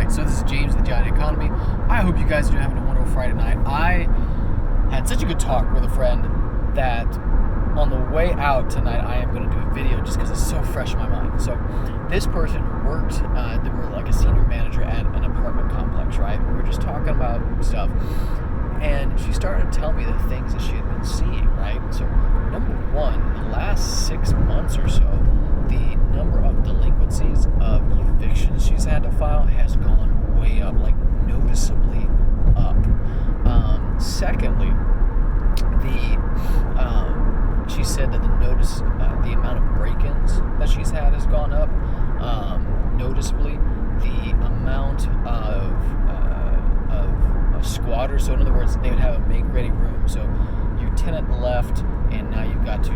Alright, so this is James, the Giant Economy. I hope you guys are having a wonderful Friday night. I had such a good talk with a friend that on the way out tonight, I am going to do a video just because it's so fresh in my mind. So this person worked, they were like a senior manager at an apartment complex, right? We were just talking about stuff. And she started to tell me the things that she had been seeing, right? So number one, in the last 6 months or so, the number of delinquencies of evictions she's had to file has gone way up, like noticeably up. Secondly, she said that the amount of break-ins that she's had has gone up noticeably. The amount of squatters, so in other words, they would have a make-ready room. So your tenant left, and now you've got to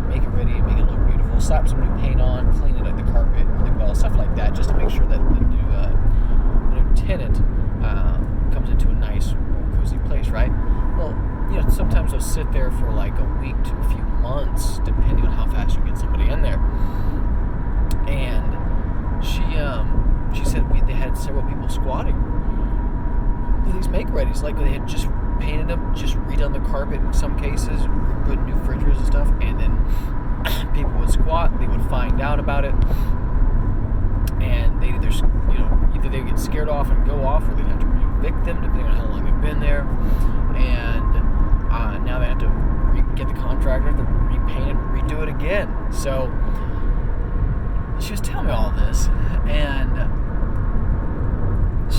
make it ready and make it look beautiful. Slap some new paint on, clean it, like the carpet really well, stuff like that, just to make sure that the new tenant comes into a nice, more cozy place, right? Well, sometimes they'll sit there for like a week to a few months, depending on how fast you get somebody in there. And she said they had several people squatting with these make-readies, like they had just painted them, just redone the carpet in some cases, put new refrigerators and stuff, and then people would squat, they would find out about it, and they either they get scared off and go off, or they'd have to evict them depending on how long they've been there, and now they have to get the contractor to repaint it, redo it again. So she was telling me all this, and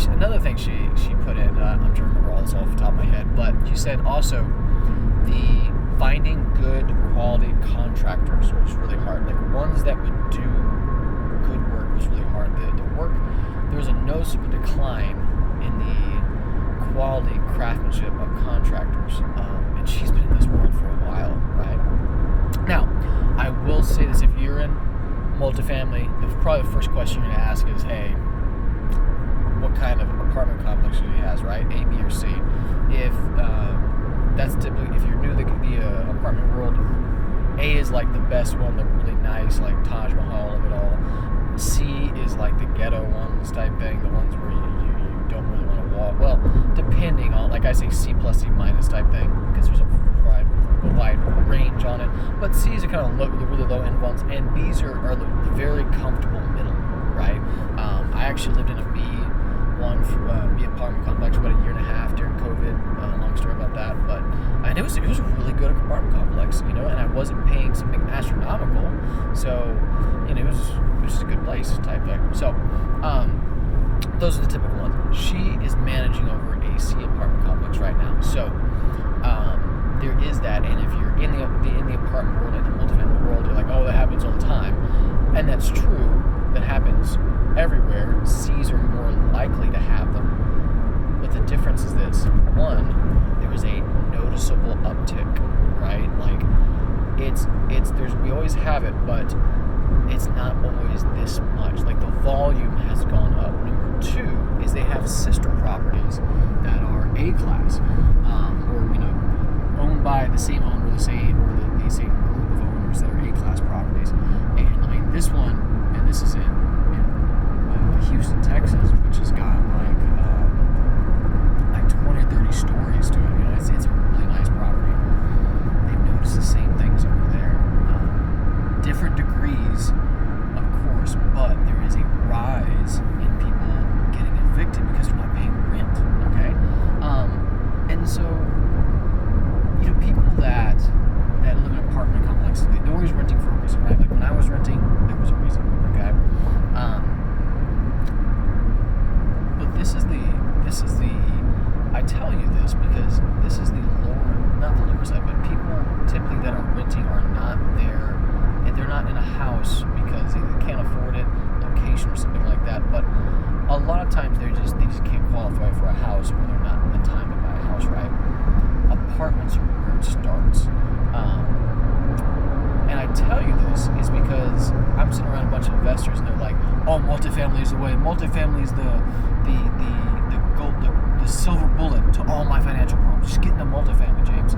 another thing she put in, I'm trying to remember all this off the top of my head, but she said also the finding good quality contractors was really hard. Like ones that would do good work was really hard. There was a noticeable decline in the quality craftsmanship of contractors, and she's been in this world for a while, right? Now, I will say this: if you're in multifamily, probably the first question you're going to ask is, hey, what kind of apartment complex he has, right? A, B, or C. If that's typically, if you're new, that could be a apartment world. A is like the best one, they're really nice, like Taj Mahal of it all. C is like the ghetto ones type thing, the ones where you don't really want to walk. Well, depending on, like I say, C plus, C minus type thing, because there's a wide range on it. But C's are kind of the really low end ones, and B's are the very comfortable middle, right? I actually lived in a B apartment complex for about 1.5 years during COVID. Long story about that, and it was a really good apartment complex, and I wasn't paying something astronomical, so it was just a good place type thing. So those are the typical ones. She is managing over a C apartment complex right now, so there is that. And if you're in the apartment world, in the multifamily world, you're like, oh, that happens all the time, and that's true. That happens everywhere. C's are more likely to have them, but the difference is this: one, there was a noticeable uptick, right? Like we always have it, but it's not always this much. Like the volume has gone up. Number two is they have sister properties that are A class, or owned by the same owner, the same group of owners that are A class properties. And I mean, this one, and this is in Houston, Texas, which has got like 20 or 30 stories to it. It's a really nice property. They've noticed the same things over there. Different degrees, of course, but there is a rise in people getting evicted because they're not paying rent. Okay, and so people that live in an apartment complex, they're always renting for a reason, right? Like when I was renting, there was a reason. Okay. But this is the I tell you this because this is not the lower side, but people typically that are renting are not there, and they're not in a house because they can't afford it, location or something like that. But a lot of times they just can't qualify for a house when they're not in the time to buy a house, right? Apartments are where it starts. And I tell you this is because I'm sitting around a bunch of investors and they're like, oh, multifamily is the way. Multifamily is the silver bullet to all my financial problems. Just get into multifamily, James.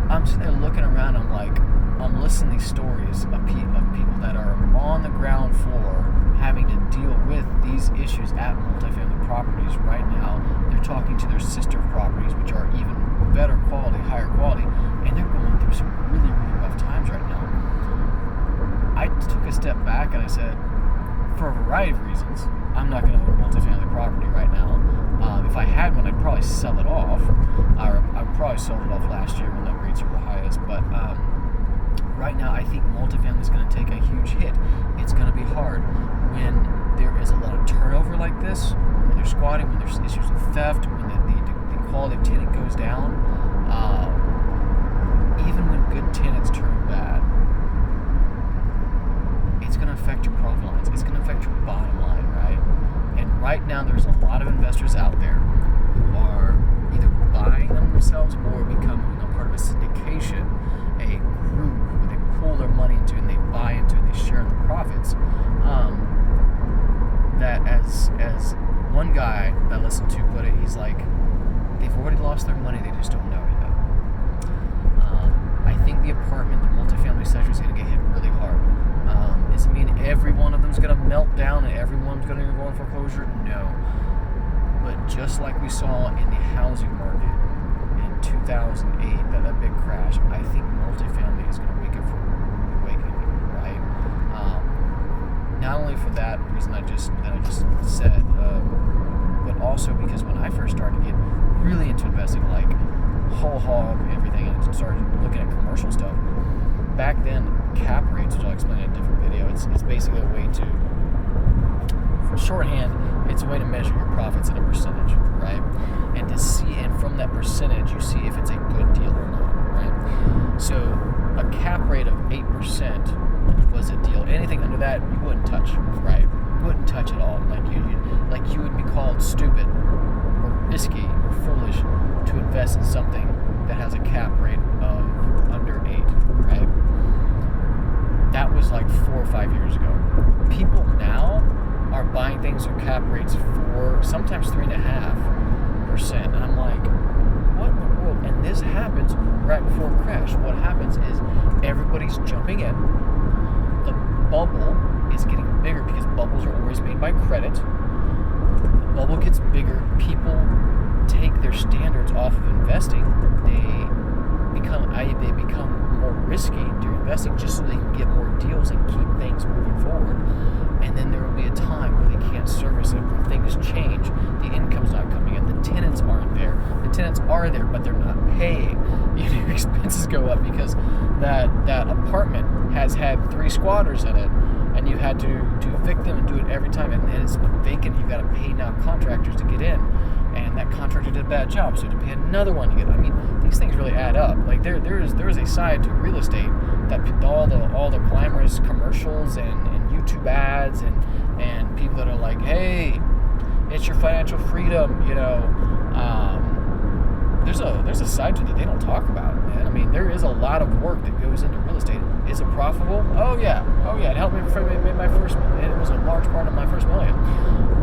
I'm sitting there looking around, I'm like, I'm listening to these stories of people that are on the ground floor having to deal with these issues at multifamily properties right now. They're talking to their sister properties, which are even better quality, higher quality, and they're going through some really, really rough times right now. I took a step back and I said, for a variety of reasons, I'm not going to own a multifamily property right now. If I had one, I'd probably sell it off. Or I would probably sell it off last year when the rates were the highest. But right now, I think multifamily is going to take a huge hit. It's going to be hard when there is a lot of turnover like this, when they're squatting, when there's issues with theft, when the quality of tenant goes down. Even when good tenants turn bad, it's going to affect your profit lines. It's going to affect your bottom line, right? And right now, there's a lot of investors out there who are either buying them themselves or becoming a part of a syndication, a group where they pull their money into and they buy into and they share in the profits. That as one guy that I listened to put it, he's like, they've already lost their money, they just don't know it yet. I think the apartment, the multifamily sector is going to get hit really hard. Does it mean every one of them is going to melt down and everyone's going to go in foreclosure? No. But just like we saw in the housing market in 2008, that big crash, I think multifamily is going to wake up from the awakening, right? Not only for that reason that I just said, but also because when I first started to get really into investing, like whole hog everything, and started looking at commercial stuff, back then cap rates, which I'll explain in a different video, it's basically a way to, for shorthand, it's a way to measure your profits in a percentage, right? And to see, and from that percentage, you see if it's a good deal or not, right? So a cap rate of 8% was a deal. Anything under that, you wouldn't touch, right? You wouldn't touch at all. Like you would be called stupid or risky or foolish to invest in something that has a cap rate of under 8, right? That was like 4 or 5 years ago. People now are buying things with cap rates 4, sometimes 3.5%. And I'm like, what in the world? And this happens right before a crash. What happens is everybody's jumping in. The bubble is getting bigger because bubbles are always made by credit. The bubble gets bigger. People take their standards off of investing. They become more risky during investing just so they can get more deals and keep things moving forward. And then there will be a time where they can't service it, where things change, the income's not coming in, the tenants aren't there. The tenants are there, but they're not paying. Your expenses go up because that apartment has had 3 squatters in it, and you had to evict them and do it every time, and it's vacant. You got to pay now contractors to get in, and that contractor did a bad job, so you have to pay another one to get in. I mean, these things really add up. Like there is a side to real estate that all the glamorous commercials and YouTube ads and people that are like, hey, it's your financial freedom, there's a side to it that they don't talk about, man. I mean, there is a lot of work that goes into real estate. Is it profitable? Oh yeah, it helped me make my first, and it was a large part of my first million.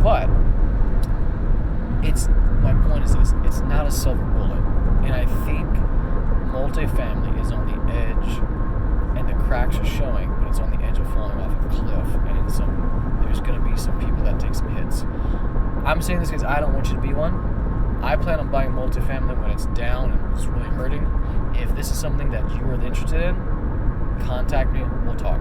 But my point is this: it's not a silver bullet, and I think multifamily is on the edge, and the cracks are showing, but it's on the edge of falling off a cliff, and there's going to be some people that take some hits. I'm saying this because I don't want you to be one. I plan on buying multifamily when it's down and it's really hurting. If this is something that you are interested in, contact me. We'll talk.